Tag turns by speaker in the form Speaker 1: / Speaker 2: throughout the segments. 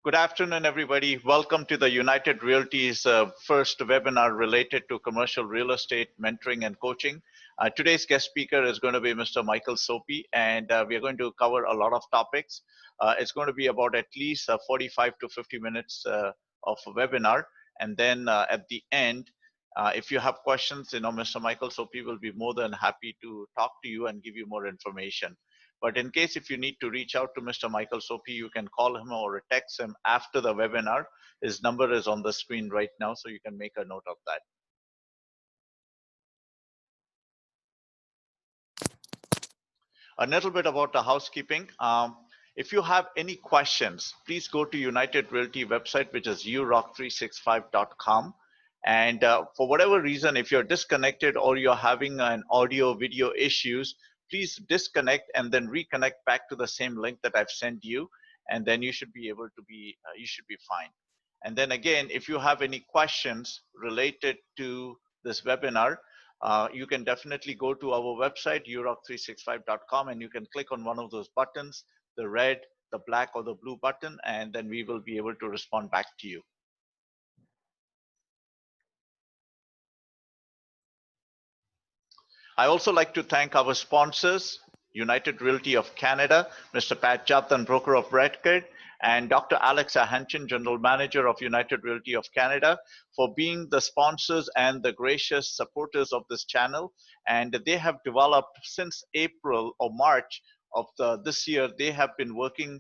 Speaker 1: Good afternoon, everybody. Welcome to the United Realty's first webinar related to commercial real estate mentoring and coaching. Today's guest speaker is going to be Mr. Michael Sobhi, and we are going to cover a lot of topics. It's going to be about at least 45 to 50 minutes of a webinar. And then at the end, if you have questions, Mr. Michael Sobhi will be more than happy to talk to you and give you more information. But in case if you need to reach out to Mr. Michael Sobhi, you can call him or text him after the webinar. His number is on the screen right now, so you can make a note of that. A little bit about the housekeeping. If you have any questions, please go to United Realty website, which is urock365.com. And for whatever reason, if you're disconnected or you're having an audio video issues, please disconnect and then reconnect back to the same link that I've sent you, and then you should be able to be, you should be fine. And then again, if you have any questions related to this webinar, you can definitely go to our website, urock365.com, and you can click on one of those buttons, the red, the black, or the blue button, and then we will be able to respond back to you. I also like to thank our sponsors, United Realty of Canada, Mr. Pat Jathan, broker of record, and Dr. Alex Ahanchin, General Manager of United Realty of Canada, for being the sponsors and the gracious supporters of this channel. And they have developed since April or March of this year, they have been working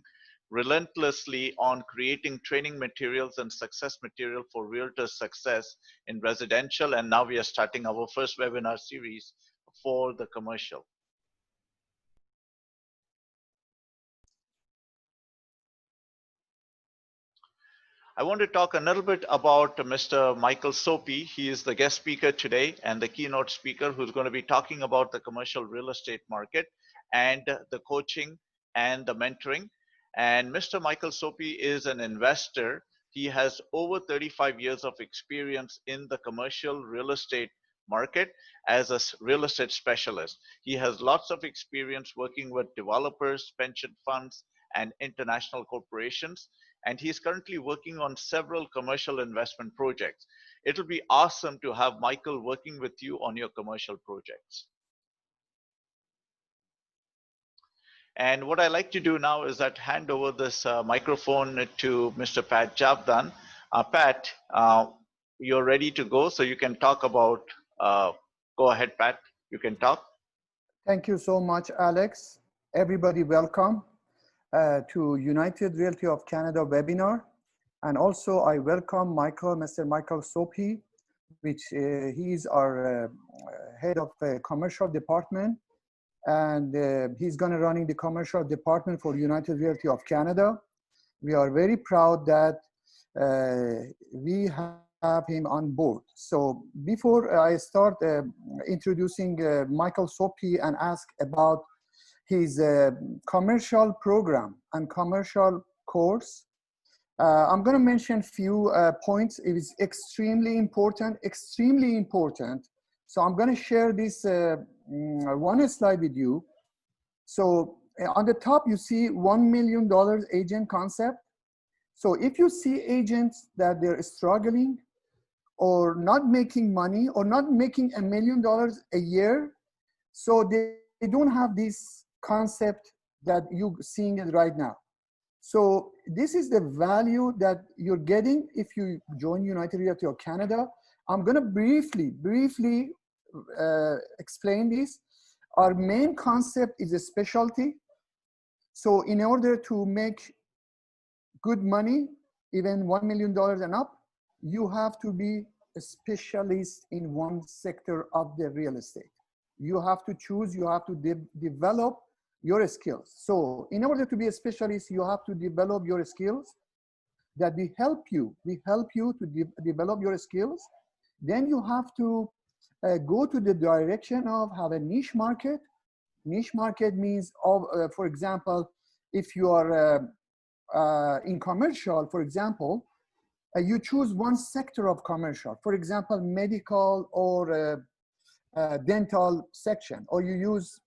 Speaker 1: relentlessly on creating training materials and success material for realtor success in residential. And now we are starting our first webinar series for the commercial. I want to talk a little bit about Mr. Michael Sobhi. He is the guest speaker today and the keynote speaker who's going to be talking about the commercial real estate market and the coaching and the mentoring. And Mr. Michael Sobhi is an investor. He has over 35 years of experience in the commercial real estate market as a real estate specialist. He has lots of experience working with developers, pension funds, and international corporations. And he's currently working on several commercial investment projects. It'll be awesome to have Michael working with you on your commercial projects. And what I like to do now is that hand over this microphone to Mr. Pat Jathan. Pat, you're ready to go, so you can talk about, go ahead, Pat, you can talk.
Speaker 2: Thank you so much, Alex. Everybody welcome to United Realty of Canada webinar. And also I welcome Mr. Michael Sobhi, which he is our head of commercial department. And he's gonna running the commercial department for United Realty of Canada. We are very proud that we have him on board. So before I start introducing Michael Sobhi and ask about his commercial program and commercial course, I'm going to mention few points. It is extremely important, extremely important. So I'm going to share this one slide with you. So on the top, you see $1 million agent concept. So if you see agents that they're struggling or not making money or not making $1 million a year, so they don't have this concept that you're seeing it right now. So this is the value that you're getting if you join United Realty of Canada. I'm going to briefly explain this. Our main concept is a specialty. So in order to make good money, even $1 million and up, you have to be a specialist in one sector of the real estate. You have to choose, you have to develop your skills. So in order to be a specialist, you have to develop your skills that we help you to develop your skills. Then you have to go to the direction of have a niche market. Niche market means, for example, if you are in commercial, for example, you choose one sector of commercial, for example, medical or dental section, or you use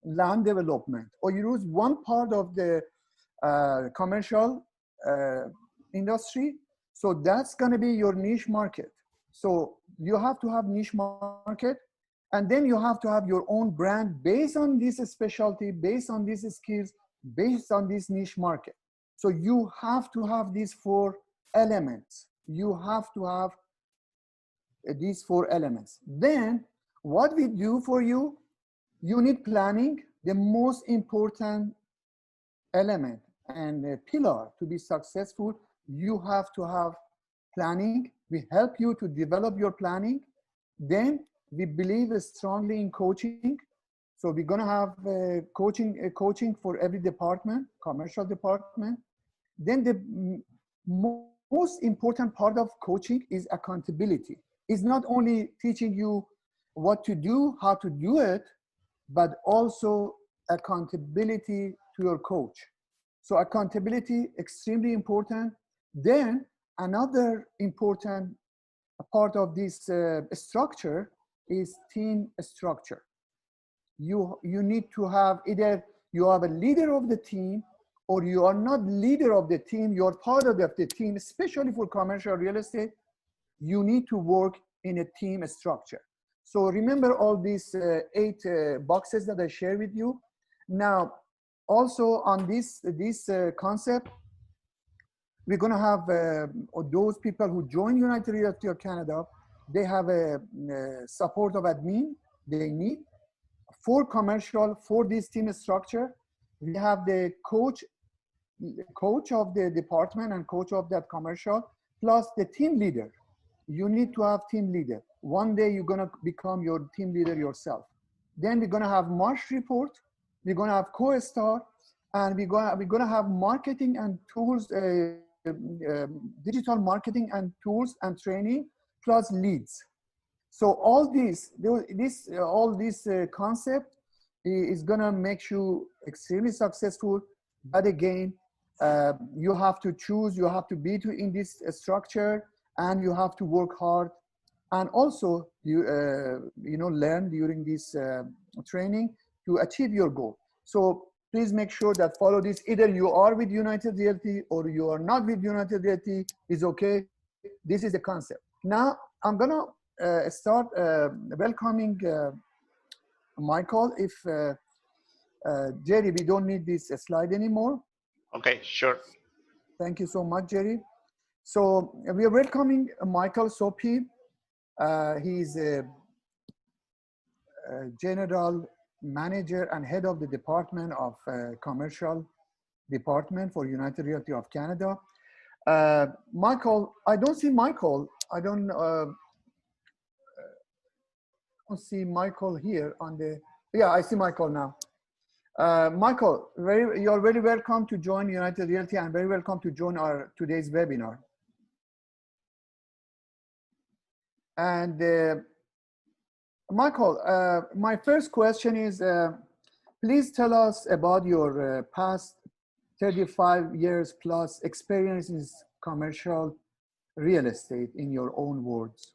Speaker 2: land development, or you use one part of the commercial industry. So that's going to be your niche market. So you have to have niche market, and then you have to have your own brand based on this specialty, based on these skills, based on this niche market. So you have to have these 4 elements. You have to have these 4 elements. Then what we do for you, you need planning, the most important element and a pillar to be successful. You have to have planning. We help you to develop your planning. Then we believe strongly in coaching. So we're going to have coaching for every department, commercial department. Then the most important part of coaching is accountability. It's not only teaching you what to do, how to do it, but also accountability to your coach. So accountability, extremely important. Then another important part of this structure is team structure. You need to have either you have a leader of the team, or you are not leader of the team, you're part of the team, especially for commercial real estate. You need to work in a team structure. So remember all these 8 boxes that I share with you. Now, also on this concept, we're going to have those people who join United Realty of Canada, they have a support of admin they need. For commercial, for this team structure, we have the coach of the department and coach of that commercial, plus the team leader. You need to have team leader. One day you're gonna become your team leader yourself. Then we're gonna have Marsh report, we're gonna have co-star, and we're gonna have marketing and tools, digital marketing and tools and training, plus leads. So all this concept is gonna make you extremely successful. But again, you have to choose, you have to be in this structure, and you have to work hard. And also, you learn during this training to achieve your goal. So please make sure that follow this. Either you are with United Realty or you are not with United Realty, is okay. This is the concept. Now I'm gonna start welcoming Michael. If Jerry, we don't need this slide anymore.
Speaker 1: Okay, sure.
Speaker 2: Thank you so much, Jerry. So we are welcoming Michael Sobhi. He's a general manager and head of the department of commercial department for United Realty of Canada. Michael, I don't see Michael. I don't see Michael here on the, yeah, I see Michael now. Michael, you're very welcome to join United Realty and very welcome to join our today's webinar. And Michael, my first question is, please tell us about your past 35 years plus experience in commercial real estate in your own words.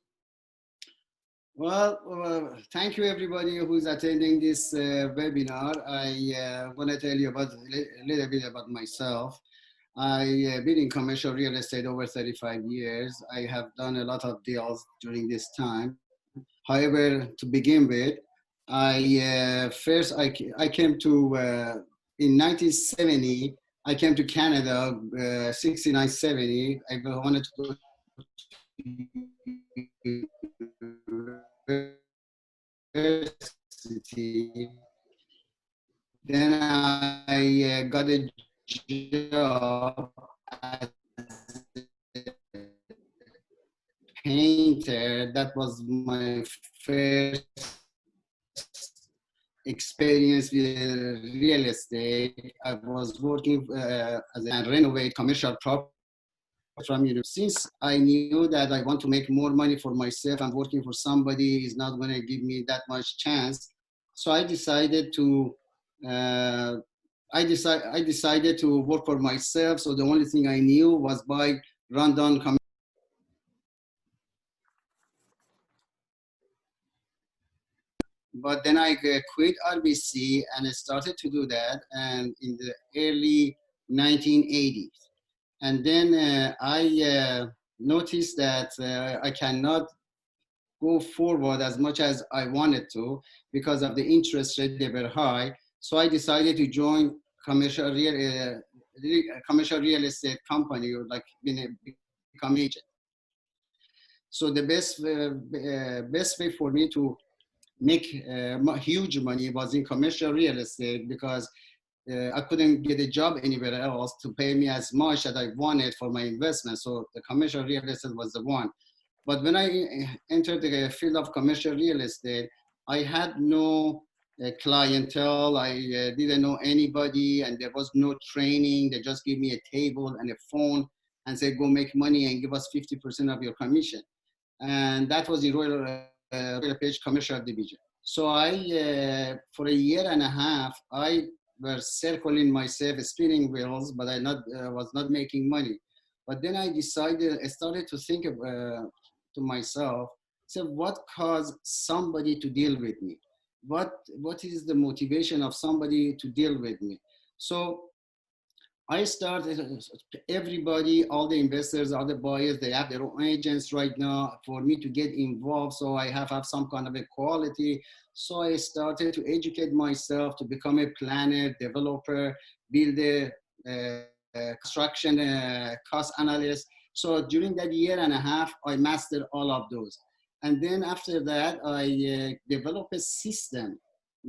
Speaker 3: Well, thank you everybody who's attending this webinar. I want to tell you about a little bit about myself. I've been in commercial real estate over 35 years. I have done a lot of deals during this time. However, to begin with, first I came to, in 1970, I came to Canada, 69, 70. I wanted to go to university. Then I got a job as a painter. That was my first experience with real estate. I was working as a renovate commercial property from university. Since I knew that I want to make more money for myself and working for somebody is not going to give me that much chance, so I decided to work for myself. So the only thing I knew was buy rundown commercial. But then I quit RBC and I started to do that, and in the early 1980s. And then I noticed that I cannot go forward as much as I wanted to because of the interest rate, they were high. So I decided to join commercial real estate company, or like become agent. So the best way for me to make huge money was in commercial real estate, because I couldn't get a job anywhere else to pay me as much as I wanted for my investment. So the commercial real estate was the one. But when I entered the field of commercial real estate, I had no clientele. I didn't know anybody, and there was no training. They just gave me a table and a phone and said, go make money and give us 50% of your commission. And that was the Royal Page Commercial Division. So for a year and a half, I was circling myself, spinning wheels, but I was not making money. But then I started to think to myself, so what caused somebody to deal with me? What is the motivation of somebody to deal with me? So I started, everybody, all the investors, all the buyers, they have their own agents right now for me to get involved. So I have some kind of a quality. So I started to educate myself to become a planner, developer, builder, construction cost analyst. So during that year and a half, I mastered all of those. And then after that, I developed a system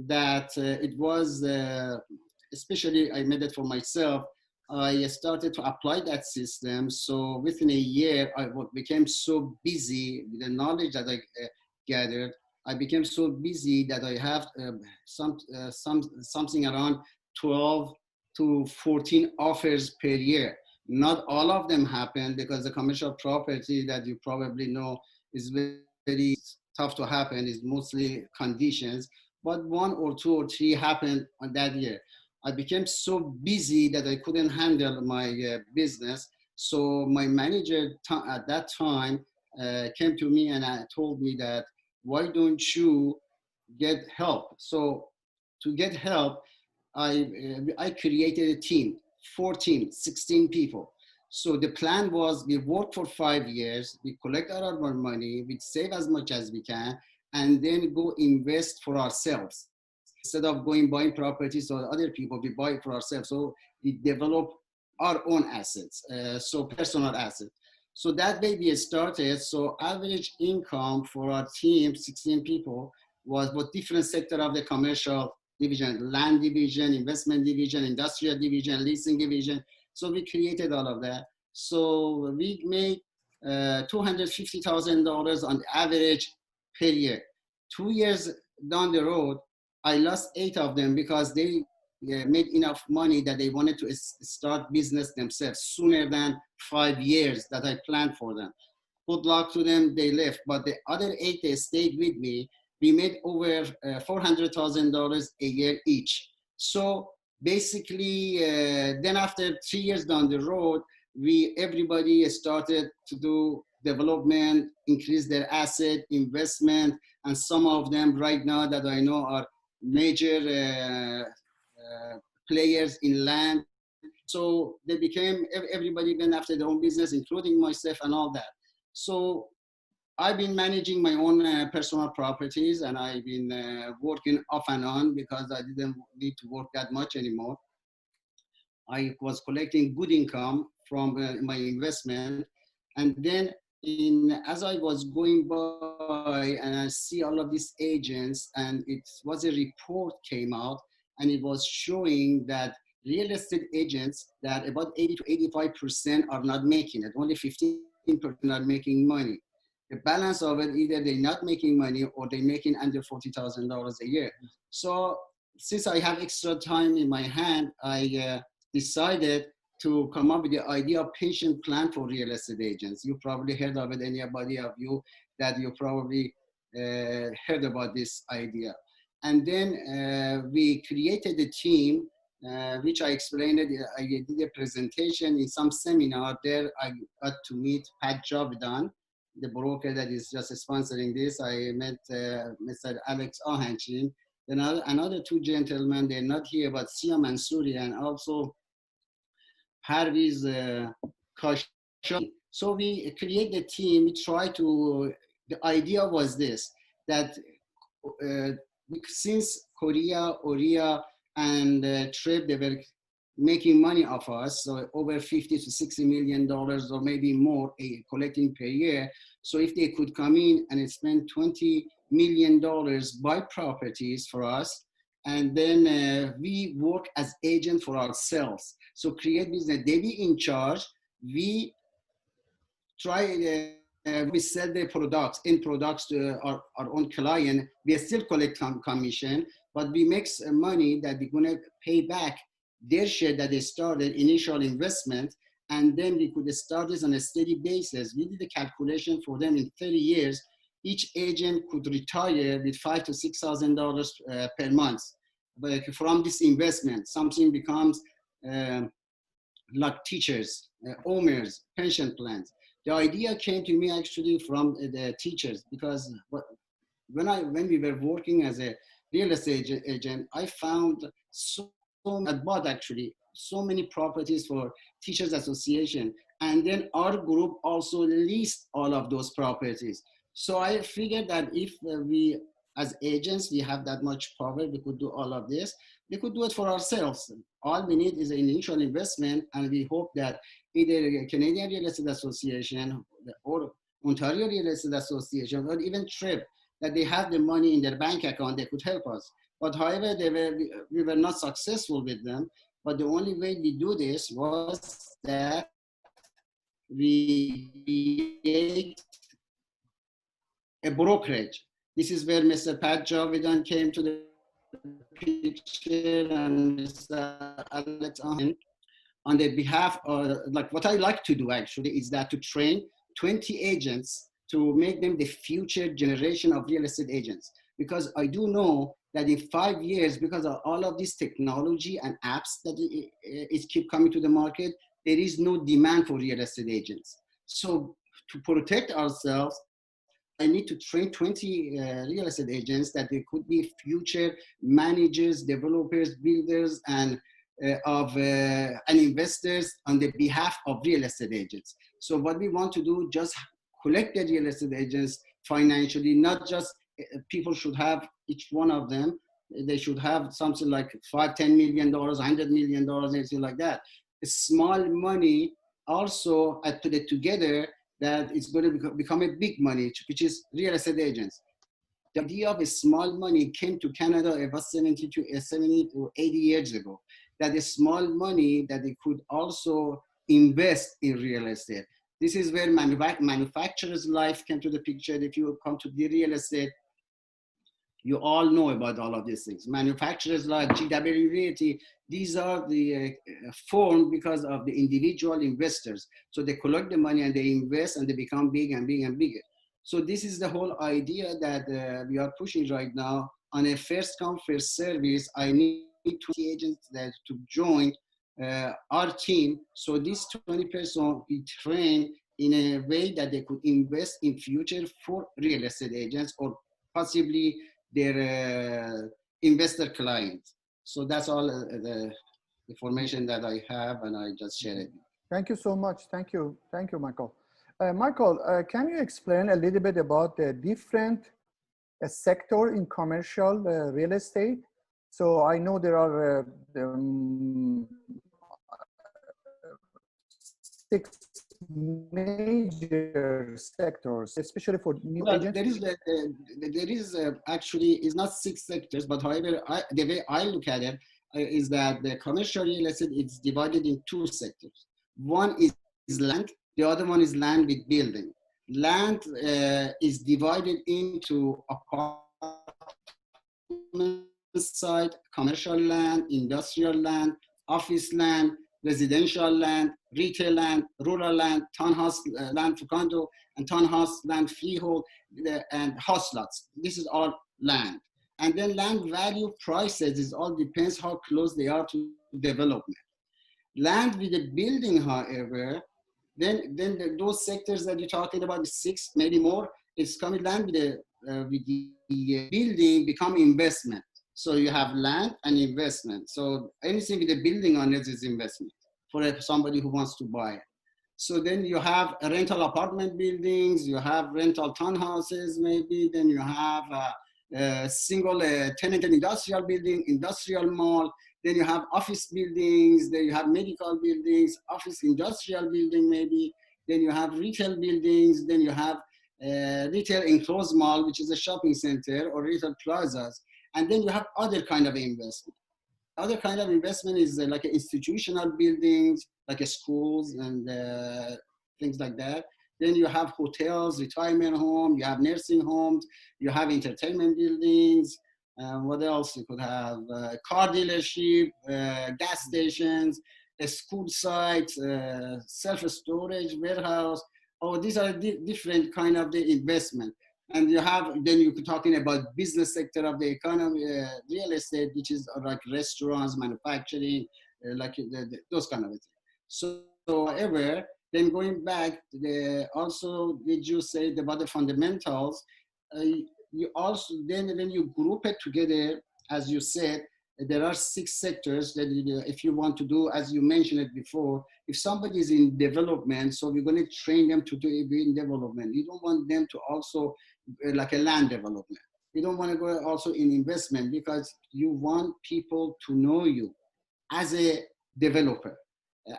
Speaker 3: that it was, especially I made it for myself. I started to apply that system. So within a year, I became so busy with the knowledge that I gathered. I became so busy that I have something around 12 to 14 offers per year. Not all of them happen, because the commercial property that you probably know is very tough to happen. It's mostly conditions, but 1 or 2 or 3 happened on that year. I became so busy that I couldn't handle my business. So my manager at that time came to me and told me that, why don't you get help? So to get help, I created a team, 14, 16 people. So the plan was, we work for 5 years, we collect all of our money, we save as much as we can, and then go invest for ourselves. Instead of going buying properties or other people, we buy it for ourselves. So we develop our own assets, so personal assets. So that way we started. So average income for our team, 16 people, was what different sector of the commercial division, land division, investment division, industrial division, leasing division. So we created all of that. So we made $250,000 on average per year. 2 years down the road, I lost 8 of them because they made enough money that they wanted to start business themselves sooner than 5 years that I planned for them. Good luck to them, they left. But the other 8, they stayed with me. We made over $400,000 a year each. So basically, then after 3 years down the road, everybody started to do development, increase their asset, investment, and some of them right now that I know are major players in land. So they became, everybody went after their own business, including myself and all that. So I've been managing my own personal properties, and I've been working off and on because I didn't need to work that much anymore. I was collecting good income from my investment. And then as I was going by and I see all of these agents, and it was a report came out, and it was showing that real estate agents, that about 80 to 85% are not making it. Only 15% are making money. The balance of it, either they're not making money or they're making under $40,000 a year. So since I have extra time in my hand, I decided to come up with the idea of pension plan for real estate agents. You probably heard of it, anybody of you that you probably heard about this idea. And then we created a team, which I explained it. I did a presentation in some seminar there. I got to meet Pat Javidan, the broker that is just sponsoring this. I met Mr. Alex Ohanchin. Then another 2 gentlemen, they're not here, but Sia Mansouri and also Harvey's So we create the team. We try to. The idea was this: that uh, since Korea, Oria, and Trip, they were making money off us, so over 50 to 60 million dollars or maybe more collecting per year. So if they could come in and spend 20 million dollars buy properties for us, and then we work as agent for ourselves. So create business, they be in charge. We try, we sell the products, in products to our own client. We still collect commission, but we make money that we're gonna pay back their share that they started, initial investment, and then we could start this on a steady basis. We did the calculation for them in 30 years. Each agent could retire with $5,000 to $6,000 per month. But from this investment, something becomes like teachers, owners, pension plans. The idea came to me actually from the teachers, because when we were working as a real estate agent, I found I bought actually so many properties for Teachers Association, and then our group also leased all of those properties. So I figured that if we as agents, we have that much power, we could do all of this. We could do it for ourselves. All we need is an initial investment, and we hope that either Canadian Real Estate Association or Ontario Real Estate Association or even TRIP, that they have the money in their bank account, they could help us. But however, we were not successful with them. But the only way we do this was that we create a brokerage. This is where Mr. Pat Javidan came to the picture, and Mr. Alex on the behalf of, like what I like to do actually is that to train 20 agents to make them the future generation of real estate agents. Because I do know that in 5 years, because of all of this technology and apps that is keep coming to the market, there is no demand for real estate agents. So to protect ourselves, I need to train 20 real estate agents that they could be future managers, developers, builders, and investors on the behalf of real estate agents. So what we want to do, just collect the real estate agents financially, not just people should have, each one of them, they should have something like $5-10 million, $100 million, anything like that. A small money also, I put it together, that it's going to become a big money, which is real estate agents. The idea of a small money came to Canada about 70 to 80 years ago, that a small money that they could also invest in real estate. This is where manufacturer's life came to the picture. If you come to the real estate, you all know about all of these things. Manufacturers like GW Realty, these are the formed because of the individual investors. So they collect the money and they invest and they become big and big and bigger. So this is the whole idea that we are pushing right now. On a first come, first service, I need 20 agents that to join our team. So these 20 persons be trained in a way that they could invest in future for real estate agents or possibly their investor clients. So that's all the information that I have, and I just shared it.
Speaker 2: Thank you so much. Thank you, Michael. Michael, can you explain a little bit about the different sector in commercial real estate? So I know there are 6 major sectors, especially for new agents.
Speaker 3: There is actually, it's not 6 sectors, but however, the way I look at it is that the commercial real estate is divided in 2 sectors. One is land, the other one is land with building. Land is divided into apartment side, commercial land, industrial land, office land, residential land, retail land, rural land, townhouse land for condo, and townhouse land freehold, and house lots. This is all land. And then land value prices is all depends how close they are to development. Land with a building, however, then those sectors that you're talking about, 6, maybe more, it's coming land with the building become investment. So you have land and investment. So anything with a building on it is investment for somebody who wants to buy it. So then you have rental apartment buildings, you have rental townhouses maybe, then you have single tenanted industrial building, industrial mall, then you have office buildings, then you have medical buildings, office industrial building maybe, then you have retail buildings, then you have retail enclosed mall, which is a shopping center, or retail plazas, and then you have other kind of investment. Other kind of investment is like institutional buildings, like schools and things like that. Then you have hotels, retirement home, you have nursing homes, you have entertainment buildings. What else you could have? Car dealership, gas stations, a school site, self-storage, warehouse. Oh, these are different kind of the investment. And you have, then you're talking about business sector of the economy, real estate, which is like restaurants, manufacturing, like those kind of things. So, however, then going back, also, did you say about the fundamentals? You also, then when you group it together, as you said, there are 6 sectors that if you want to do, as you mentioned it before, if somebody is in development, so we're going to train them to be in development. You don't want them to also like a land development. You don't want to go also in investment, because you want people to know you as a developer,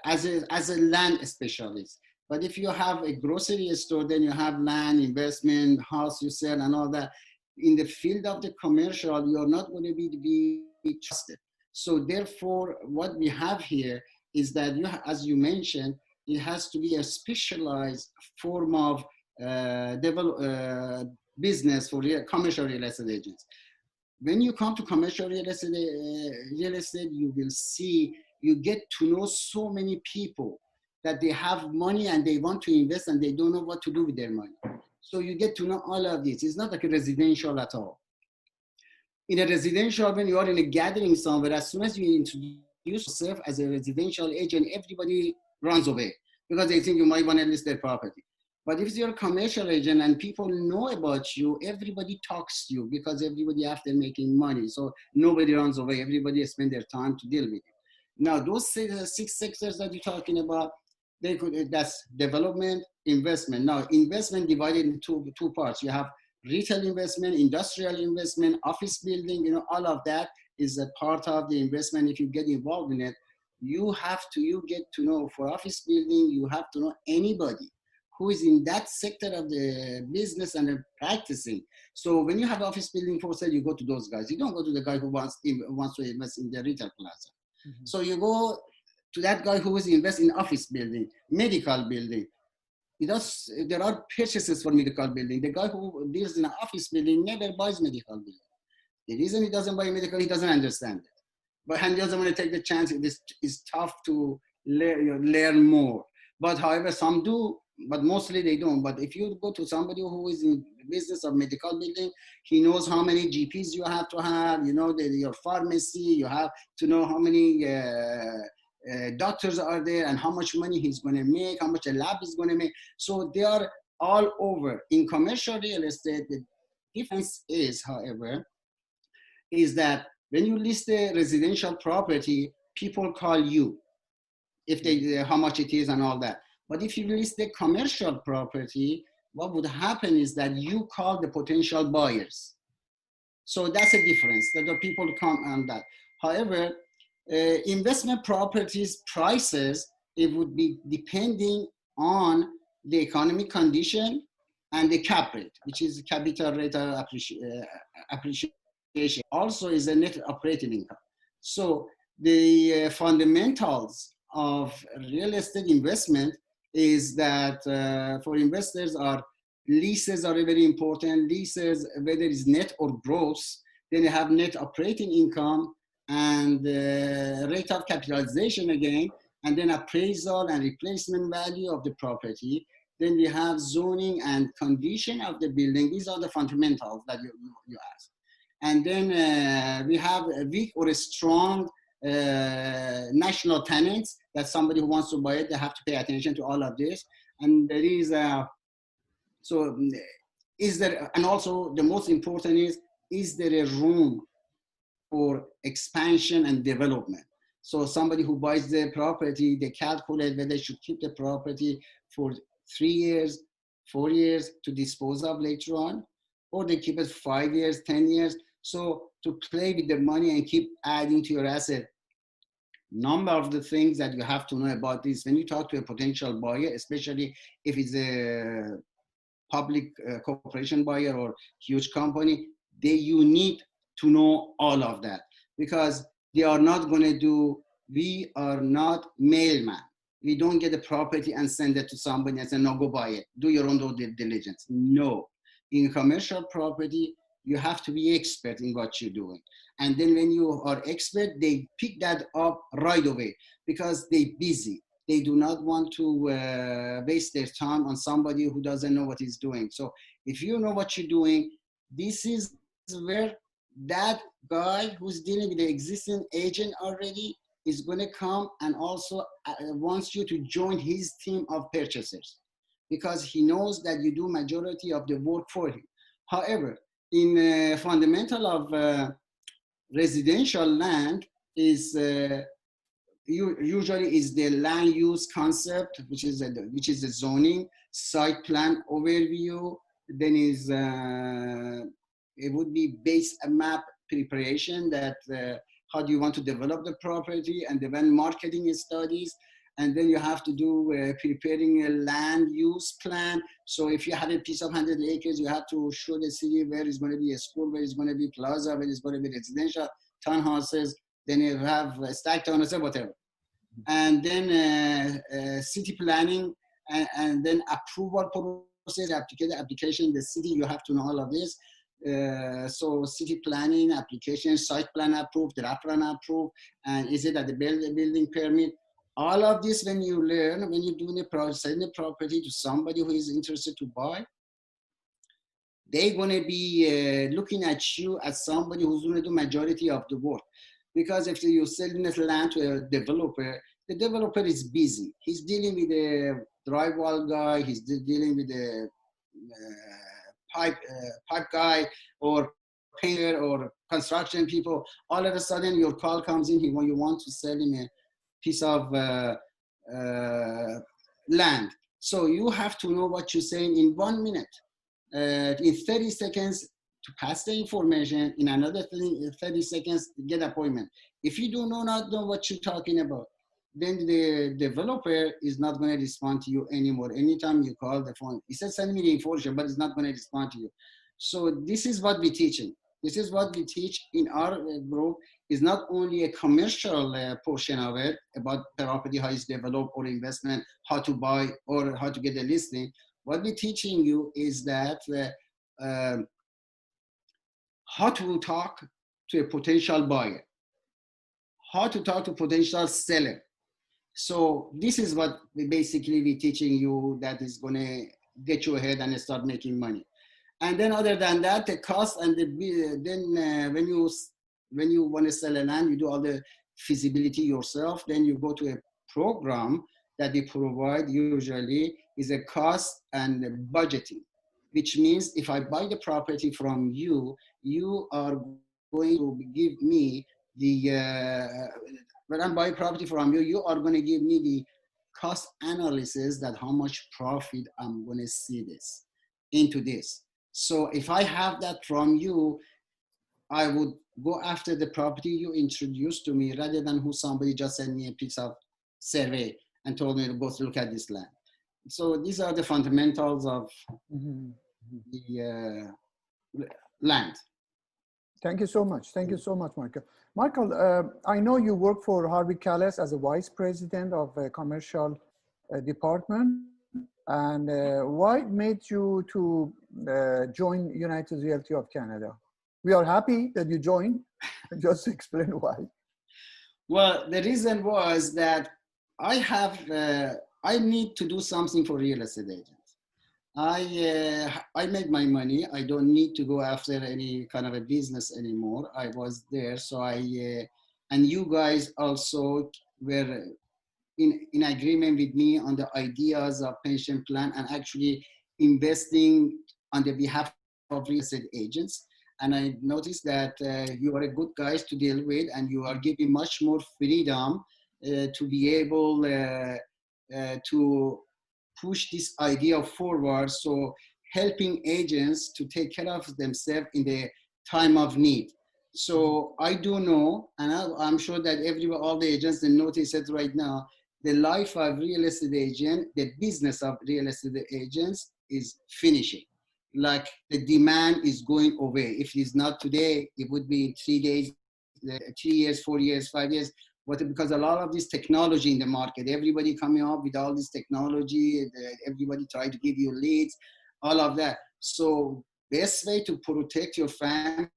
Speaker 3: as a land specialist. But if you have a grocery store, then you have land, investment, house you sell and all that. In the field of the commercial, you're not going to be trusted. So therefore, what we have here is that, as you mentioned, it has to be a specialized form of business for commercial real estate agents. When you come to commercial real estate, you will see, you get to know so many people that they have money and they want to invest and they don't know what to do with their money. So you get to know all of this. It's not like a residential at all. In a residential, when you are in a gathering somewhere, as soon as you introduce yourself as a residential agent, everybody runs away because they think you might want to list their property. But if you're a commercial agent and people know about you, everybody talks to you because everybody after making money. So nobody runs away. Everybody spends their time to deal with it. Now, those 6 sectors that you're talking about, that's development, investment. Now, investment divided into two parts. You have retail investment, industrial investment, office building, all of that is a part of the investment. If you get involved in it, you get to know, for office building, you have to know anybody who is in that sector of the business and practicing. So when you have office building for sale, you go to those guys. You don't go to the guy who wants to invest in the retail plaza. Mm-hmm. So you go to that guy who is investing in office building, medical building. There are purchases for medical building. The guy who deals in an office building never buys medical building. The reason he doesn't buy medical, he doesn't understand it. But he doesn't want to take the chance. It's tough to learn more. But however, some do, but mostly they don't. But if you go to somebody who is in the business of medical building, he knows how many GPs you have to have, your pharmacy, you have to know how many doctors are there and how much money he's going to make, how much a lab is going to make. So they are all over. In commercial real estate, the difference is, however, is that when you list a residential property, people call you if how much it is and all that. But if you list the commercial property, what would happen is that you call the potential buyers. So that's a difference, that the people come on that. However, investment properties prices, it would be depending on the economic condition and the cap rate, which is capital rate of appreciation. Also is a net operating income. So the fundamentals of real estate investment is that for investors, leases are very important. Leases, whether it's net or gross, then you have net operating income and rate of capitalization again, and then appraisal and replacement value of the property. Then we have zoning and condition of the building. These are the fundamentals that you ask. And then we have a weak or a strong national tenants, that somebody who wants to buy it, they have to pay attention to all of this. And there is and also the most important is there a room for expansion and development? So somebody who buys the property, they calculate whether they should keep the property for 3 years, 4 years to dispose of later on, or they keep it 5 years, 10 years. So to play with the money and keep adding to your asset. Number of the things that you have to know about this when you talk to a potential buyer, especially if it's a public corporation buyer or huge company, you need to know all of that, because they are not going to do, we are not mailman. We don't get a property and send it to somebody and say, no, go buy it. Do your own due diligence. No. In commercial property, you have to be expert in what you're doing. And then when you are expert, they pick that up right away because they're busy. They do not want to waste their time on somebody who doesn't know what he's doing. So if you know what you're doing, this is where that guy who's dealing with the existing agent already is going to come and also wants you to join his team of purchasers, because he knows that you do majority of the work for him. However, in fundamental of residential land is usually is the land use concept, which is the zoning, site plan overview. Then is it would be base map preparation, that how do you want to develop the property, and then marketing studies. And then you have to do preparing a land use plan. So if you have a piece of 100 acres, you have to show the city where is going to be a school, where is going to be plaza, where is going to be residential townhouses. Then you have stack townhouses, whatever. And then city planning, and then approval process, application, the city, you have to know all of this. So city planning, application, site plan approved, draft plan approved, and is it at the building permit? All of this, when you learn, when you're doing selling a property to somebody who is interested to buy, they're going to be looking at you as somebody who's going to do majority of the work. Because if you're selling this land to a developer, the developer is busy. He's dealing with a drywall guy, he's dealing with a pipe guy, or painter, or construction people. All of a sudden, your call comes in when you want to sell him a piece of land. So you have to know what you're saying in 1 minute, in 30 seconds to pass the information, in another 30 seconds to get appointment. If you do not know what you're talking about, then the developer is not going to respond to you anymore. Anytime you call the phone, he says, send me the information, but it's not going to respond to you. So this is what we're teaching. This is what we teach in our group. Is not only a commercial portion of it about property, how it's developed, or investment, how to buy, or how to get a listing. What we're teaching you is that how to talk to a potential buyer, how to talk to potential seller. So this is what we basically be teaching you, that is going to get you ahead and start making money. And then other than that, the cost and when you want to sell a land, you do all the feasibility yourself. Then you go to a program that they provide, usually is a cost and budgeting, which means if I buy the property from you, you are going to give me when I buy property from you, you are going to give me the cost analysis, that how much profit I'm going to see into this. So if I have that from you, I would go after the property you introduced to me, rather than who somebody just sent me a piece of survey and told me to go look at this land. So these are the fundamentals of the land.
Speaker 2: Thank you so much. Thank you so much, Michael. Michael, I know you work for Harvey Callis as a vice president of a commercial department. And why made you to join United Realty of Canada? We are happy that you joined. Just explain why.
Speaker 3: Well, the reason was that I need to do something for real estate agents. I made my money. I don't need to go after any kind of a business anymore. I was there, so and you guys also were in agreement with me on the ideas of pension plan and actually investing on the behalf of real estate agents. and I noticed that you are a good guys to deal with, and you are giving much more freedom to be able to push this idea forward. So helping agents to take care of themselves in the time of need. So I do know, and I'm sure that all the agents, they notice it right now, the life of real estate agent, the business of real estate agents is finishing. Like the demand is going away. If it is not today, it would be in 3 days, 3 years, 4 years, 5 years. But because a lot of this technology in the market, everybody coming up with all this technology, everybody try to give you leads, all of that. So best way to protect your family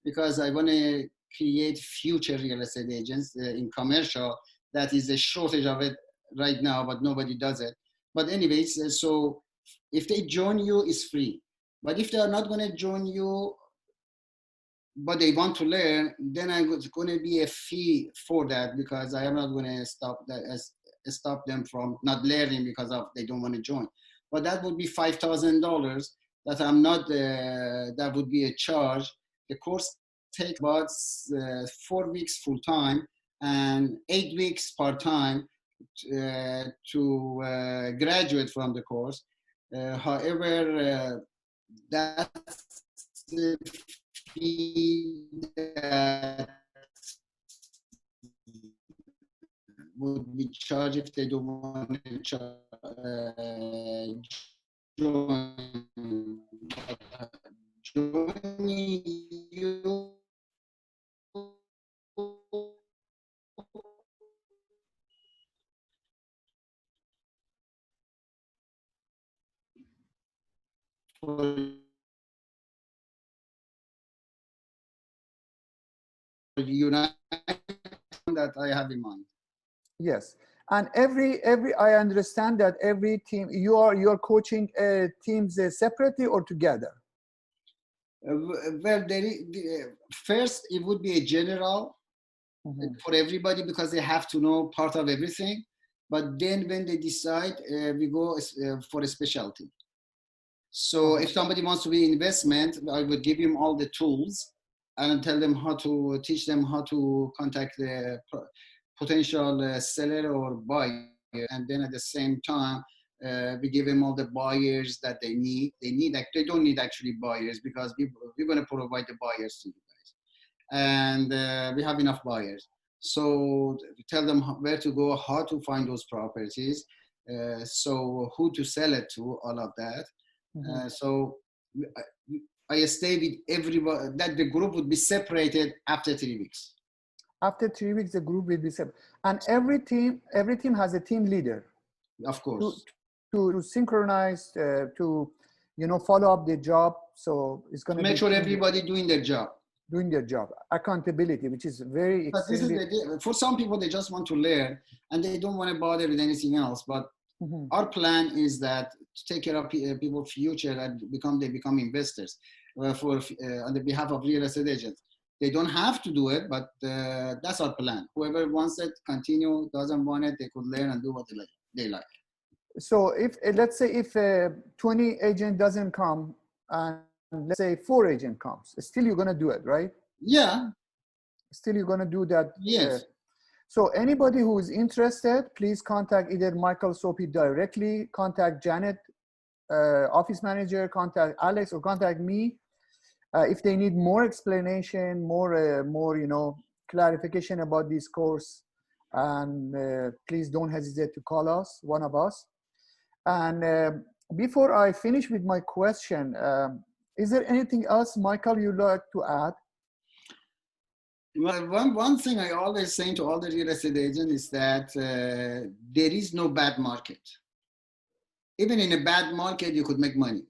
Speaker 3: because I want to create future real estate agents in commercial. That is a shortage of it right now, but nobody does it. But anyways, so if they join you, it's free. But if they are not going to join you, but they want to learn, then it's going to be a fee for that, because I am not going to stop them from not learning because of they don't want to join. But that would be $5,000 that I'm not, that would be a charge. The course takes about 4 weeks full time and 8 weeks part time to graduate from the course. However, that's the fee that would be charged if they don't want to join you. For United that I have in mind.
Speaker 2: Yes, and every I understand that every team you're coaching teams separately or together.
Speaker 3: Well, first it would be a general for everybody, because they have to know part of everything. But then when they decide, we go for a specialty. So if somebody wants to be investment, I would give him all the tools and tell them how to teach them how to contact the potential seller or buyer. And then at the same time, we give them all the buyers that they need. They don't need actually buyers, because we're going to provide the buyers to you guys. And we have enough buyers. So tell them where to go, how to find those properties, so who to sell it to, all of that. So I stay with everybody, that the group would be separated after 3 weeks.
Speaker 2: After 3 weeks, the group will be separate. And every team has a team leader.
Speaker 3: Of course.
Speaker 2: To synchronize, to follow up the job. So it's going to
Speaker 3: make sure everybody doing their job.
Speaker 2: Doing their job. Accountability, which is very extremely.
Speaker 3: For some people, they just want to learn and they don't want to bother with anything else. But our plan is that to take care of people's future and they become investors on the behalf of real estate agents. They don't have to do it, but that's our plan. Whoever wants it, continue. Doesn't want it, they could learn and do what they like.
Speaker 2: So if let's say if 20 agent doesn't come and let's say 4 agent comes, still you're gonna do it, right?
Speaker 3: Yeah.
Speaker 2: Still you're gonna do that.
Speaker 3: Yes.
Speaker 2: So anybody who is interested, please contact either Michael Sobhi directly, contact Janet, office manager, contact Alex, or contact me. If they need more explanation, more clarification about this course, and please don't hesitate to call us, one of us. And before I finish with my question, is there anything else, Michael, you'd like to add?
Speaker 3: Well, one thing I always say to all the real estate agents is that there is no bad market. Even in a bad market, you could make money.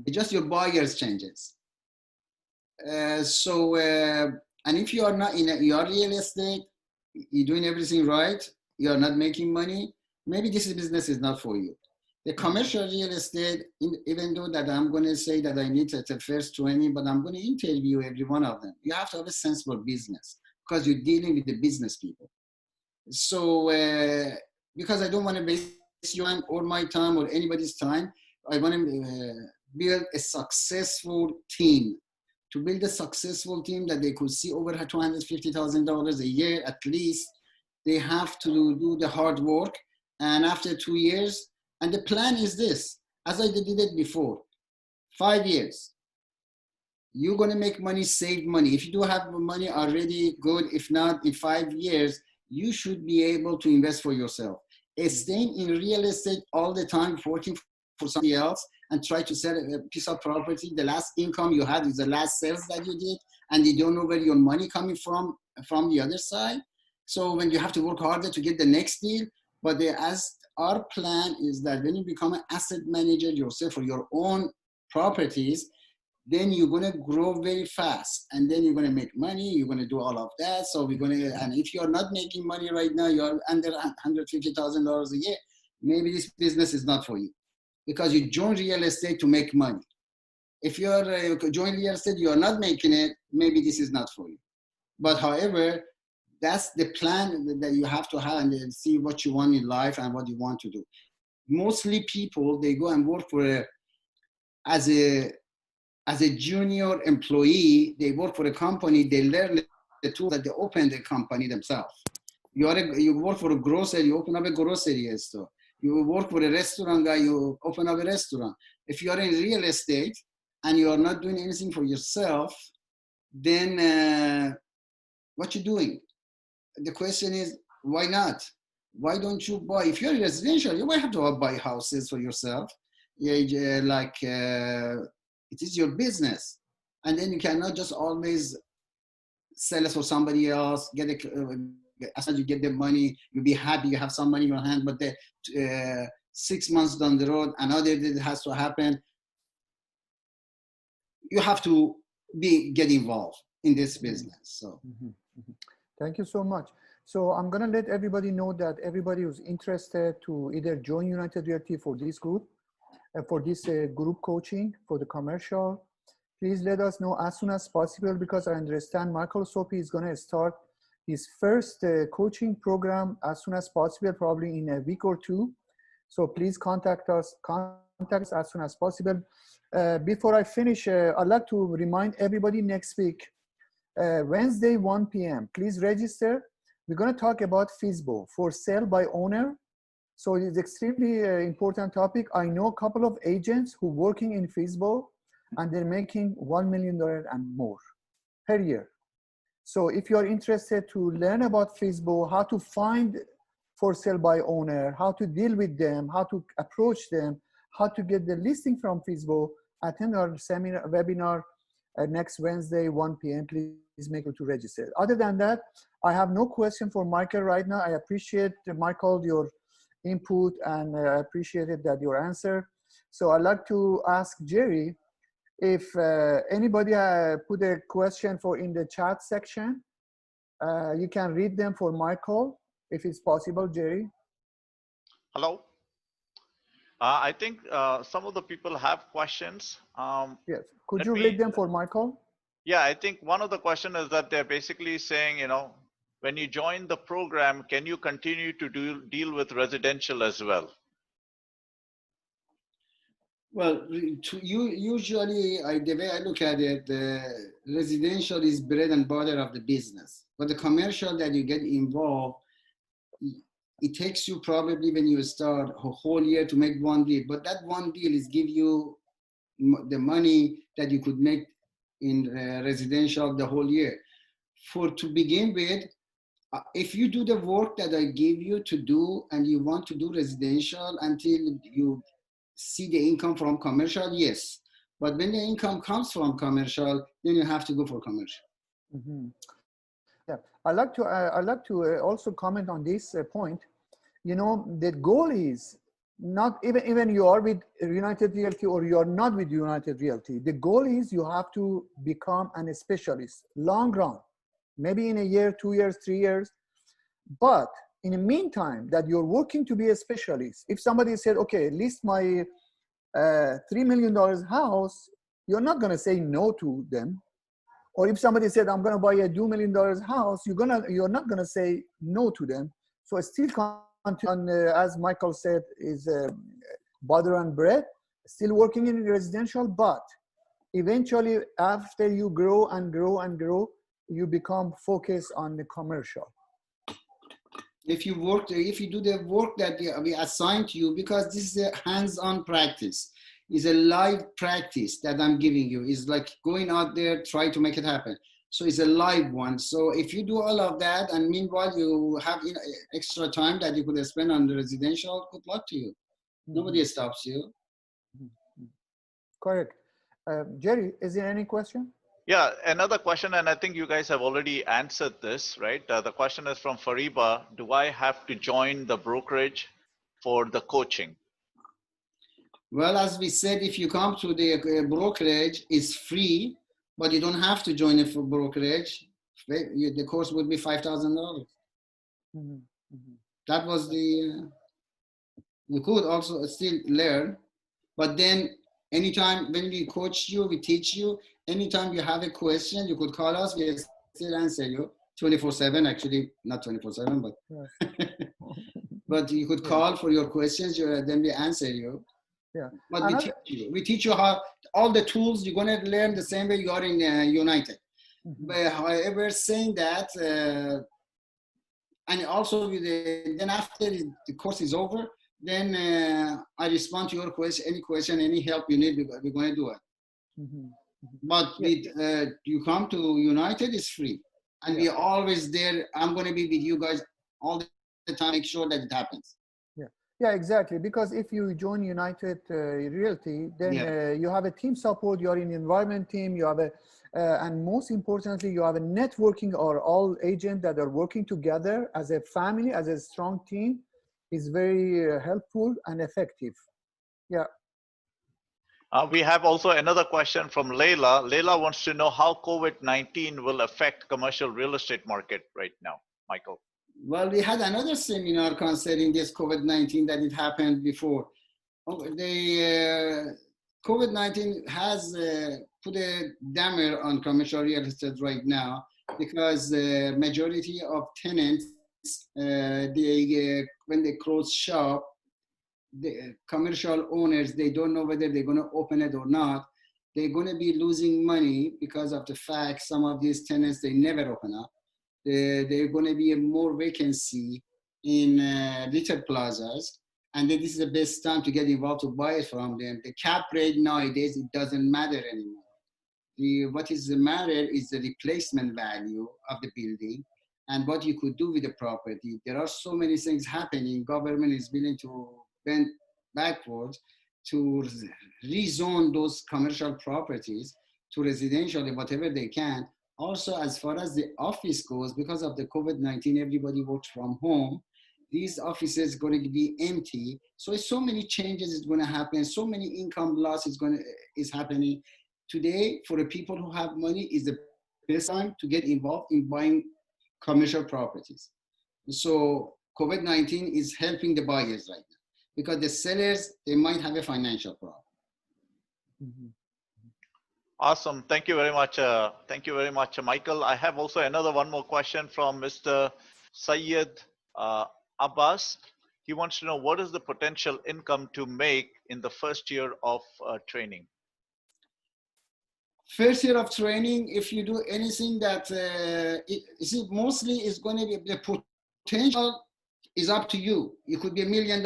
Speaker 3: It's just your buyers changes. So And if you are not in your real estate, you're doing everything right, you're not making money, maybe this business is not for you. The commercial real estate, even though that I'm going to say that I need to the first 20, but I'm going to interview every one of them. You have to have a sensible business because you're dealing with the business people. So because I don't want to waste your time or my time or anybody's time, I want to build a successful team. To build a successful team that they could see over $250,000 a year at least, they have to do the hard work. And after 2 years, and the plan is this, as I did it before, 5 years, you're going to make money, save money. If you do have money already, good. If not, in 5 years, you should be able to invest for yourself. Staying in real estate all the time, working for somebody else and try to sell a piece of property, the last income you had is the last sales that you did, and you don't know where your money coming from the other side. So when you have to work harder to get the next deal, but as our plan is that when you become an asset manager yourself for your own properties, then you're going to grow very fast, and then you're going to make money, you're going to do all of that. So we're going to, and if you're not making money right now, you're under $150,000 a year, maybe this business is not for you because you join real estate to make money. If you're join real estate, you're not making it, maybe this is not for you. But however, that's the plan that you have to have and see what you want in life and what you want to do. Mostly people, they go and work for as a junior employee, they work for a company, they learn the tools that they open the company themselves. You work for a grocery, you open up a grocery store. You work for a restaurant guy, you open up a restaurant. If you are in real estate and you are not doing anything for yourself, then what you doing? The question is, why not? Why don't you buy? If you're residential, you might have to buy houses for yourself. It is your business. And then you cannot just always sell it for somebody else, as soon as you get the money, you'll be happy, you have some money in your hand, but 6 months down the road, another thing has to happen. You have to get involved in this business. So.
Speaker 2: Thank you so much. So I'm going to let everybody know that everybody who's interested to either join United Realty for this group, group coaching for the commercial, please let us know as soon as possible, because I understand Michael Sobhi is going to start his first coaching program as soon as possible, probably in a week or two. So please contact us as soon as possible. Before I finish, I'd like to remind everybody next week, Wednesday, 1 p.m. Please register. We're going to talk about FSBO, for sale by owner. So it's extremely important topic. I know a couple of agents who working in FSBO and they're making $1 million and more per year. So if you're interested to learn about FSBO, how to find for sale by owner, how to deal with them, how to approach them, how to get the listing from FSBO, attend our webinar next Wednesday, 1 p.m. Please make sure to register. Other than that, I have no question for Michael right now. I appreciate, Michael, your input, and I appreciated that your answer. So I'd like to ask Jerry if anybody put a question in the chat section. You can read them for Michael, if it's possible, Jerry.
Speaker 1: Hello. I think some of the people have questions.
Speaker 2: Yes. Could you read them for Michael?
Speaker 1: Yeah, I think one of the questions is that they're basically saying, when you join the program, can you continue to deal with residential as well?
Speaker 3: Well, usually, the way I look at it, the residential is bread and butter of the business. But the commercial that you get involved, it takes you probably when you start a whole year to make one deal. But that one deal is give you the money that you could make in residential the whole year. To begin with, if you do the work that I give you to do and you want to do residential until you see the income from commercial, yes. But when the income comes from commercial, then you have to go for commercial.
Speaker 2: Mm-hmm. Yeah, I'd like to also comment on this point. The goal is not even you are with United Realty or you are not with United Realty. The goal is you have to become a specialist, long run. maybe in a year, 2 years, 3 years. But in the meantime, that you're working to be a specialist, if somebody said, okay, list my $3 million house, you're not going to say no to them. Or if somebody said, I'm going to buy a $2 million house, you're not going to say no to them. So I still continue, as Michael said, is butter and bread, still working in residential, but eventually after you grow and grow and grow, you become focused on the commercial.
Speaker 3: If you do the work that we assigned to you, because this is a hands-on practice, is a live practice that I'm giving you. It's like going out there, try to make it happen. So it's a live one. So if you do all of that, and meanwhile you have extra time that you could spend on the residential, good luck to you. Nobody stops you.
Speaker 2: Correct. Jerry, is there any question?
Speaker 1: Yeah, another question, and I think you guys have already answered this, right? The question is from Fariba. Do I have to join the brokerage for the coaching?
Speaker 3: Well, as we said, if you come to the brokerage, it's free, but you don't have to join it for brokerage. The course would be $5,000. That was you could also still learn, but then anytime when we coach you, we teach you, anytime you have a question, you could call us, we'll still answer you 24/7, actually not 24/7, but but you could call for your questions, then we answer you.
Speaker 2: Yeah.
Speaker 3: But we teach you how all the tools you're gonna learn the same way you are in United. But however, saying that, and also then after the course is over, then I respond to your question, any question, any help you need, we're gonna do it. But you come to United, it's free, and we're always there. I'm gonna be with you guys all the time, make sure that it happens.
Speaker 2: Yeah, exactly. Because if you join United Realty, then you have a team support. You are in the environment team. You have and most importantly, you have a networking or all agents that are working together as a family, as a strong team. Is very helpful and effective. Yeah.
Speaker 1: We have also another question from Leila. Leila wants to know how COVID-19 will affect commercial real estate market right now, Michael.
Speaker 3: Well, we had another seminar concerning this COVID-19 that it happened before. The COVID-19 has put a damper on commercial real estate right now, because the majority of tenants, when they close shop, the commercial owners, they don't know whether they're going to open it or not. They're going to be losing money because of the fact some of these tenants, they never open up. They're going to be more vacancy in retail plazas, and then this is the best time to get involved to buy it from them. The cap rate nowadays, it doesn't matter anymore. What is the matter is the replacement value of the building and what you could do with the property. There are so many things happening. Government is willing to bend backwards to rezone those commercial properties to residential, whatever they can. Also, as far as the office goes, because of the COVID-19, everybody works from home. These offices going to be empty. So many changes is going to happen. So many income loss is happening. Today, for the people who have money, is the best time to get involved in buying commercial properties. So COVID-19 is helping the buyers right now, because the sellers, they might have a financial problem.
Speaker 1: Awesome. Thank you very much. Thank you very much, Michael. I have also one more question from Mr. Syed Abbas. He wants to know, what is the potential income to make in the first year of training?
Speaker 3: First year of training, if you do anything that, mostly is going to be, the potential is up to you. It could be $1 million.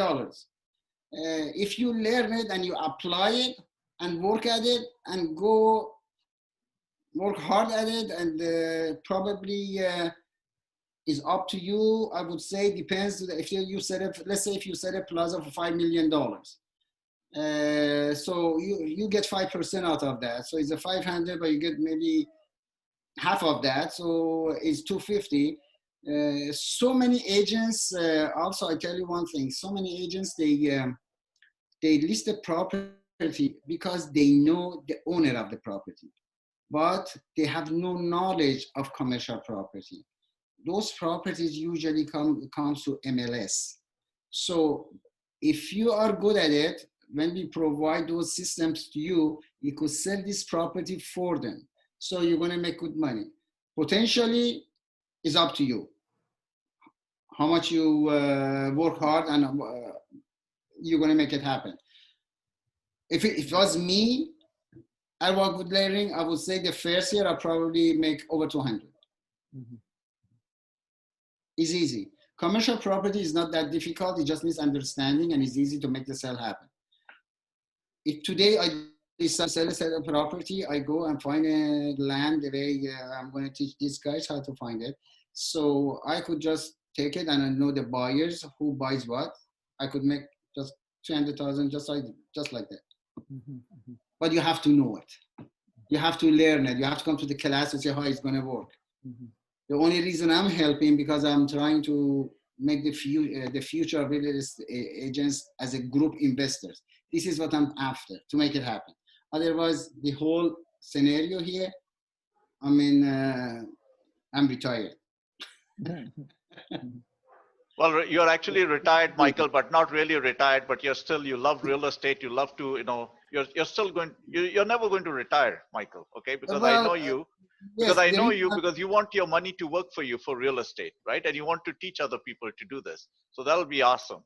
Speaker 3: If you learn it and you apply it and work at it and work hard at it, and probably is up to you. I would say depends. If you set up, let's say if you set a plaza for $5 million, so you get 5% out of that. So it's a 500, but you get maybe half of that. So it's 250. So many agents. Also, I tell you one thing. So many agents, they list the property because they know the owner of the property. but they have no knowledge of commercial property. Those properties usually comes to MLS. So if you are good at it, when we provide those systems to you, you could sell this property for them. So you're going to make good money. Potentially, it's up to you. How much you work hard and you're going to make it happen. If it was me, I work with layering, I would say the first year I probably make over 200. Mm-hmm. It's easy. Commercial property is not that difficult. It just needs understanding and it's easy to make the sale happen. If today I decide to sell a property, I go and find a land the way I'm going to teach these guys how to find it. So I could just take it and I know the buyers who buys what. I could make just 300,000 just like that. Mm-hmm, mm-hmm. But you have to know it. You have to learn it. You have to come to the class and see how it's going to work. Mm-hmm. The only reason I'm helping because I'm trying to make the future of real estate agents as a group investors. This is what I'm after to make it happen. Otherwise, the whole scenario here, I mean, I'm retired.
Speaker 1: Well, you're actually retired, Michael, but not really retired, but you love real estate. You love to, you're still you're never going to retire, Michael. Okay. Because I know you, because I know you, because you want your money to work for you for real estate, right? And you want to teach other people to do this. So that'll be awesome.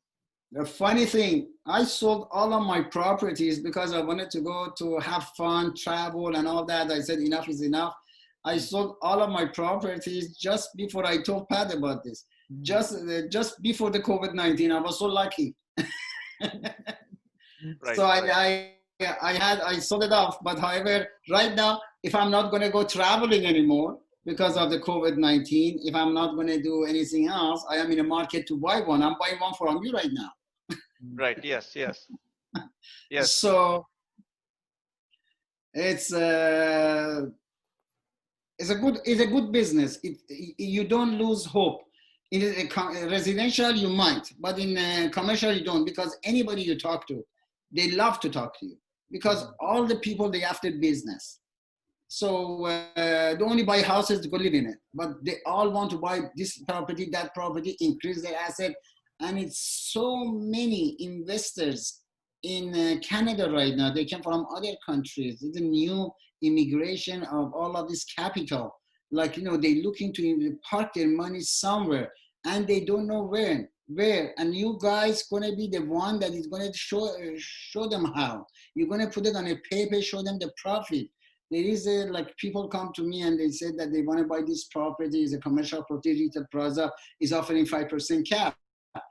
Speaker 3: The funny thing, I sold all of my properties because I wanted to go to have fun, travel and all that. I said, enough is enough. I sold all of my properties just before I told Pat about this. Just before the COVID-19, I was so lucky. Right, so I sold it off. But however, right now, if I'm not going to go traveling anymore because of the COVID-19, if I'm not going to do anything else, I am in a market to buy one. I'm buying one from you right now.
Speaker 1: Right. Yes. Yes. Yes.
Speaker 3: So it's a good business. You don't lose hope. In a residential, you might, but in commercial, you don't, because anybody you talk to, they love to talk to you because all the people, they after business. So they only buy houses to go live in it, but they all want to buy this property, that property, increase their asset. And it's so many investors in Canada right now. They come from other countries. It's a new immigration of all of this capital. Like, they're looking to park their money somewhere and they don't know where. And you guys gonna be the one that is gonna show them how. You're gonna put it on a paper, show them the profit. There is like people come to me and they say that they want to buy this property, is a commercial property, retail plaza, is offering 5% cap.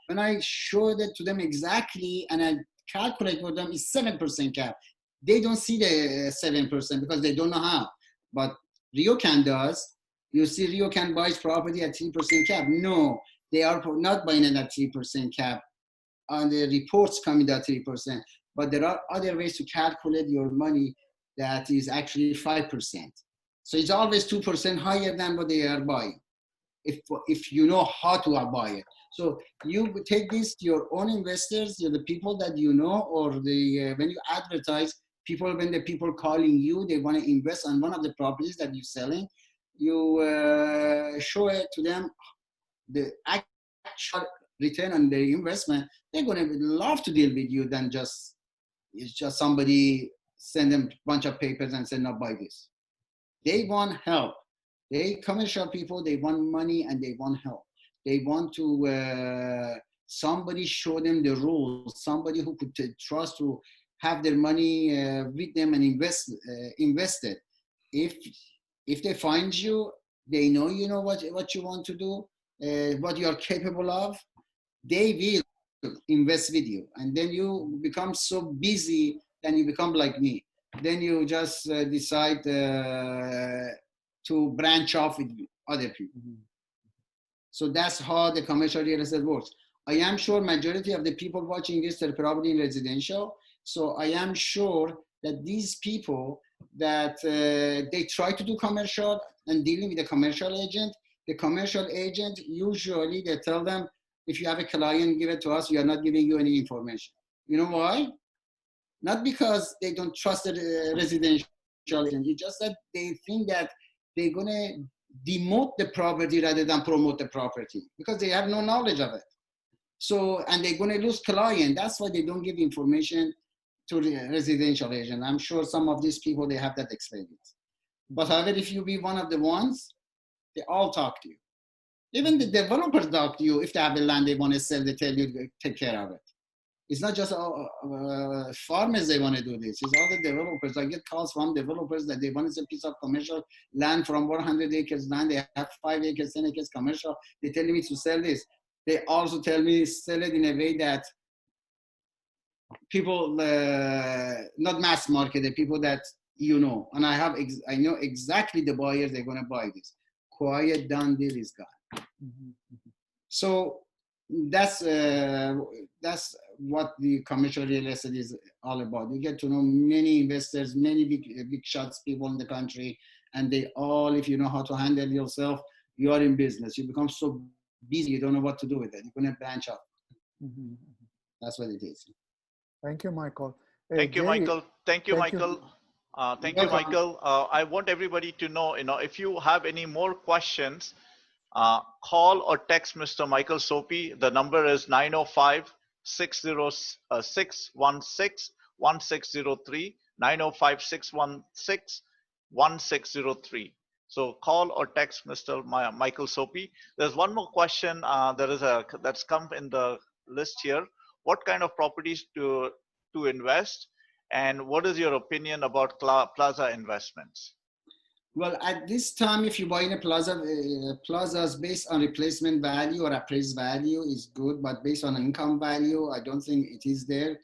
Speaker 3: When I show that to them exactly and I calculate for them, it's 7% cap. They don't see the 7% because they don't know how. But RioCan does. You see RioCan buys property at 3% cap. No, they are not buying it at 3% cap. And the reports coming at 3%. But there are other ways to calculate your money that is actually 5%. So it's always 2% higher than what they are buying, if you know how to buy it. So you take this to your own investors, the people that you know, or when you advertise, when the people calling you, they want to invest on one of the properties that you're selling, you show it to them, the actual return on their investment. They're going to love to deal with you than it's just somebody send them a bunch of papers and say, no, buy this. They want help. Commercial people, they want money and they want help. They want to, somebody show them the rules, somebody who could trust to have their money with them and invest it. If they find you, they know what you want to do, what you are capable of, they will invest with you. And then you become so busy, then you become like me. Then you just decide to branch off with other people. Mm-hmm. So that's how the commercial real estate works. I am sure majority of the people watching this are probably in residential. So I am sure that these people that they try to do commercial and dealing with a commercial agent, the commercial agent, usually they tell them, if you have a client, give it to us. We are not giving you any information. You know why? Not because they don't trust the residential agent. It's just that they think that they're going to demote the property rather than promote the property because they have no knowledge of it. So, and they're going to lose client. That's why they don't give information to the residential agent. I'm sure some of these people, they have that experience. But however, if you be one of the ones, they all talk to you. Even the developers talk to you. If they have a land they want to sell, they tell you, take care of it. It's not just farmers they want to do this. It's all the developers. I get calls from developers that they want to sell a piece of commercial land from 100 acres land. They have 5 acres, 10 acres commercial. They tell me to sell this. They also tell me sell it in a way that people, not mass market, the people that you know. And I know exactly the buyers they're going to buy this. Quiet, done deal is gone. So that's what the commercial real estate is all about. You get to know many investors, many big shots people in the country, and they all, if you know how to handle yourself, you are in business. You become so busy, you don't know what to do with it. You're going to branch out. That's what it is.
Speaker 2: Thank you, Michael.
Speaker 1: Thank you,
Speaker 2: Jerry,
Speaker 1: Michael. Thank you,
Speaker 2: thank you.
Speaker 1: Michael. Thank you, Michael. I want everybody to know, if you have any more questions, call or text Mr. Michael Sobhi. The number is 905-616-1603, 905-616-1603. So call or text Mr. Michael Sobhi. There's one more question that's come in the list here. What kind of properties to invest, and what is your opinion about plaza investments?
Speaker 3: Well, at this time, if you buy in a plazas based on replacement value or appraised value is good, but based on income value, I don't think it is there.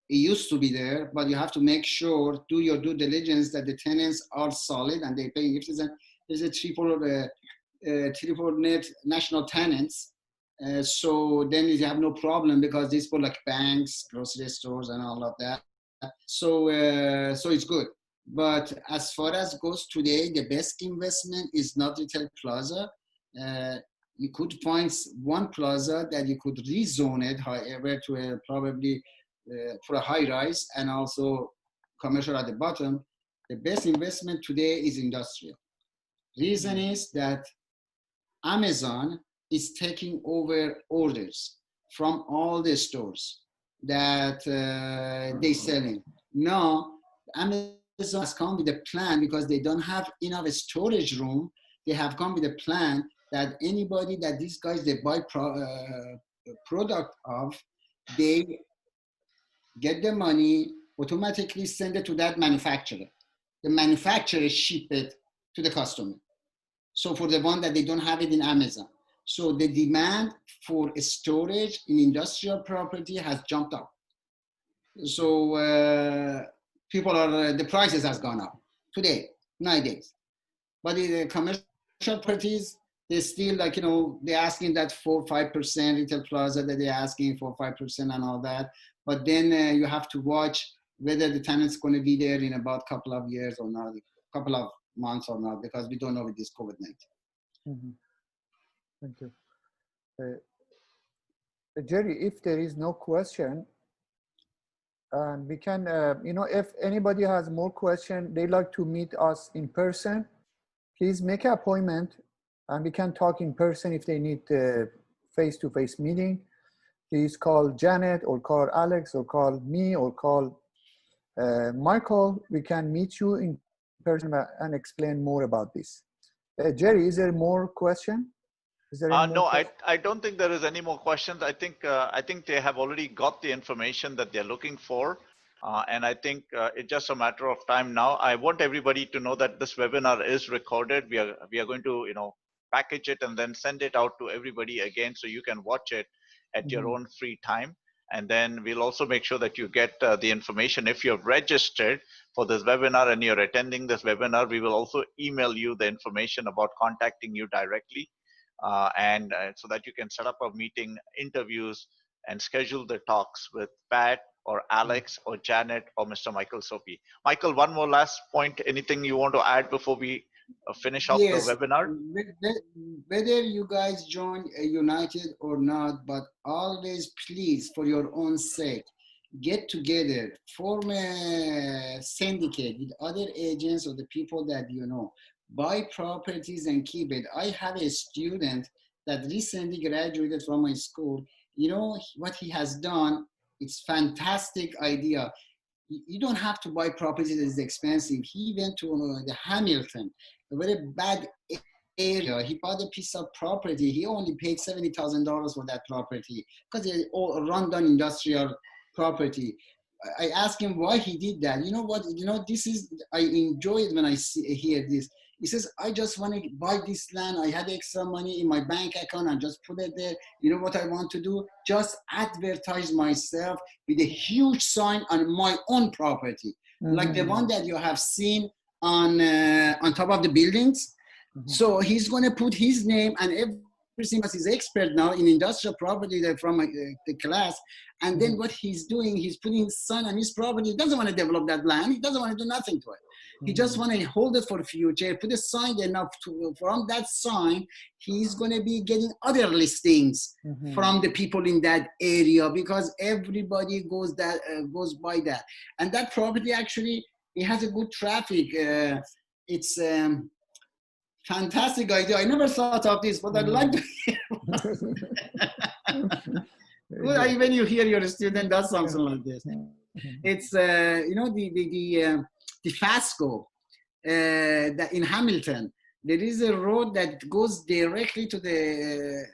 Speaker 3: It used to be there, but you have to make sure, do your due diligence that the tenants are solid and they pay. If there's a triple net national tenants, so then you have no problem because these people like banks, grocery stores, and all of that. So it's good. But as far as goes today, the best investment is not retail plaza. You could find one plaza that you could rezone it, however, to probably for a high rise and also commercial at the bottom. The best investment today is industrial. Reason is that Amazon is taking over orders from all the stores that they're selling. Now, Amazon has come with a plan because they don't have enough storage room. They have come with a plan that anybody that these guys they buy product of, they get the money, automatically send it to that manufacturer. The manufacturer ship it to the customer. So for the one that they don't have it in Amazon. So the demand for storage in industrial property has jumped up. So the prices has gone up today, nowadays. But in the commercial properties, they're still they're asking that 4-5% retail plaza that they're asking for 5% and all that. But then you have to watch whether the tenant's going to be there in about a couple of years or not, a couple of months or not, because we don't know with this COVID-19.
Speaker 2: Thank you. Jerry, if there is no question, and we can, if anybody has more question, they like to meet us in person, please make an appointment and we can talk in person. If they need a face-to-face meeting, please call Janet or call Alex or call me or call Michael. We can meet you in person and explain more about this. Jerry, is there more question?
Speaker 1: No, I don't think there is any more questions. I think they have already got the information that they're looking for. And I think it's just a matter of time now. I want everybody to know that this webinar is recorded. We are going to, package it and then send it out to everybody again so you can watch it at your own free time. And then we'll also make sure that you get the information. If you've registered for this webinar and you're attending this webinar, we will also email you the information about contacting you directly. And so that you can set up a meeting, interviews, and schedule the talks with Pat or Alex or Janet or Mr. Michael Sobhi. Michael, one more last point. Anything you want to add before we finish off the webinar?
Speaker 3: Whether you guys join United or not, but always please, for your own sake, get together, form a syndicate with other agents or the people that you know, buy properties and keep it. I have a student that recently graduated from my school. You know what he has done? It's fantastic idea. You don't have to buy property that is expensive. He went to the Hamilton, a very bad area. He bought a piece of property. He only paid $70,000 for that property because it's all rundown industrial property. I asked him why he did that. You know what? You know, this is, I enjoy it when I hear this. He says, I just want to buy this land. I had extra money in my bank account and just put it there. You know what I want to do? Just advertise myself with a huge sign on my own property, like the one that you have seen on top of the buildings. So he's going to put his name and everything, because he's expert now in industrial property from the class. And then what he's doing, he's putting his son on his property. He doesn't want to develop that land. He doesn't want to do nothing to it. He just want to hold it for the future, put a sign there. Now, from that sign, he's going to be getting other listings from the people in that area, because everybody goes by that. And that property actually, it has a good traffic. It's fantastic idea. I never thought of this, but I'd like to hear. Well, when you hear your student does something like this, it's you know, the Fasco that in Hamilton. There is a road that goes directly to the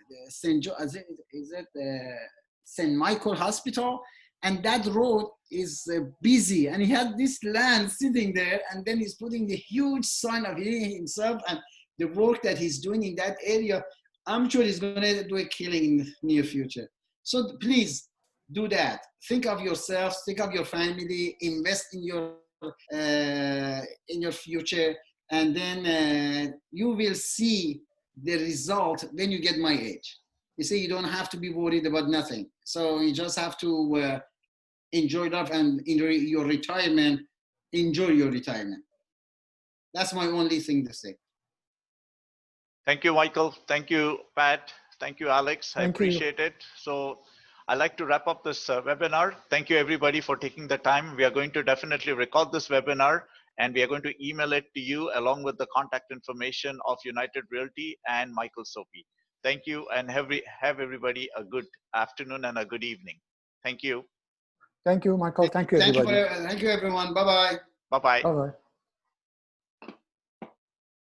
Speaker 3: St. Michael Hospital, and that road is busy. And he had this land sitting there, and then he's putting the huge sign of himself and the work that he's doing in that area. I'm sure he's going to do a killing in the near future. So please do that. Think of yourselves, think of your family, invest in your future, and then you will see the result when you get my age. You see, you don't have to be worried about nothing. So you just have to enjoy life and enjoy your retirement. Enjoy your retirement. That's my only thing to say.
Speaker 1: Thank you, Michael. Thank you, Pat. Thank you, Alex. I appreciate it. So I'd like to wrap up this webinar. Thank you, everybody, for taking the time. We are going to definitely record this webinar, and we are going to email it to you along with the contact information of United Realty and Michael Sobhi. Thank you, and have everybody a good afternoon and a good evening. Thank you.
Speaker 2: Thank you, Michael. Thank you, everybody.
Speaker 3: Thank you, everyone. Bye-bye.
Speaker 1: Bye-bye.
Speaker 2: Bye-bye.